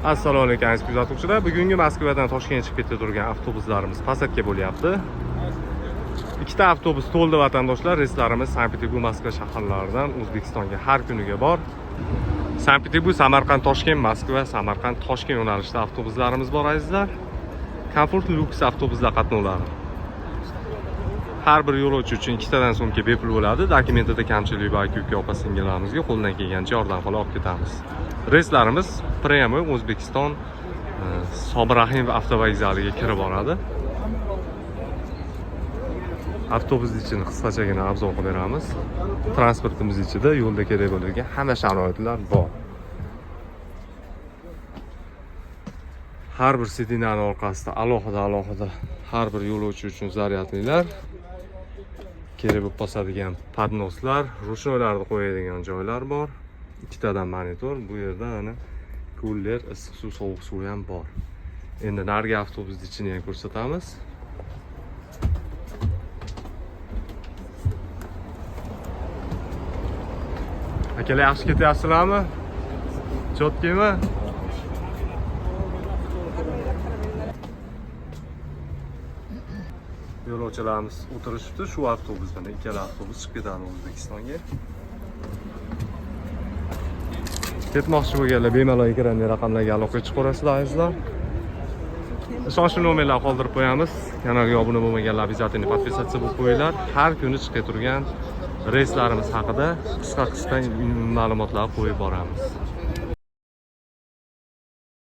Assalomu alaykum aziz kuzatuvchilar. Bugungi Moskvadan Toshkentga chiqib ketib turgan avtobuslarimiz posадка bo'lyapti. Ikkita avtobus to'ldi vatandoshlar. Reyslarimiz Sankt-Peterburg, Moskva shaharlaridan O'zbekistonga har kuniga bor. Sankt-Peterburg, Samarqand, Toshkent, Moskva, Samarqand, Toshkent yo'nalishida avtobuslarimiz bor azizlar. Komfort Lux avtobuslar qatnovlari. Har bir yo'lovchi uchun ikkitadan so'mga bepul bo'ladi. Dokumentida kamchilik bor aka opa-singillarimizga qo'ldan kelgancha yordam qilib olib ketamiz. Reyslarimiz Premyoy O'zbekiston Sobir Rahimov avtovokzaliga kirib boradi. Avtobus ichini qisqachagina obzor qilib beramiz. Transportimiz ichida yo'lda kerak bo'ladigan hamma sharoitlar bor. Har bir sidinaning orqasida alohida har bir yo'lovchi uchun zaryadliklar, kerak bo'lib qoladigan podnoslar, ruchnoylarni qo'yadigan joylar bor. Ikkitadan monitor, bu yerda ana kuller, issiq suv, sovuq suv ham bor. Endi narigi avtobus ichini ham ko'rsatamiz. Akalar yaxshi ketyapsizlarmi? Chotkimi? Yo'lovchilarimiz o'tirishibdi shu avtobusdan. Ikkala avtobus chiqib ketadi O'zbekistonga. Ketmoqchi bo'lganlar bemalol ekranli raqamlarga aloqa chiqarasizlar azizlar. Ishonchli nomerlar qoldirib qo'yamiz. Kanalga obuna bo'lmaganlar обязательно подписаться bo'lib qo'yinglar. Har kuni chiqib turgan reyslarimiz haqida qisqa ma'lumotlar qo'yib boramiz.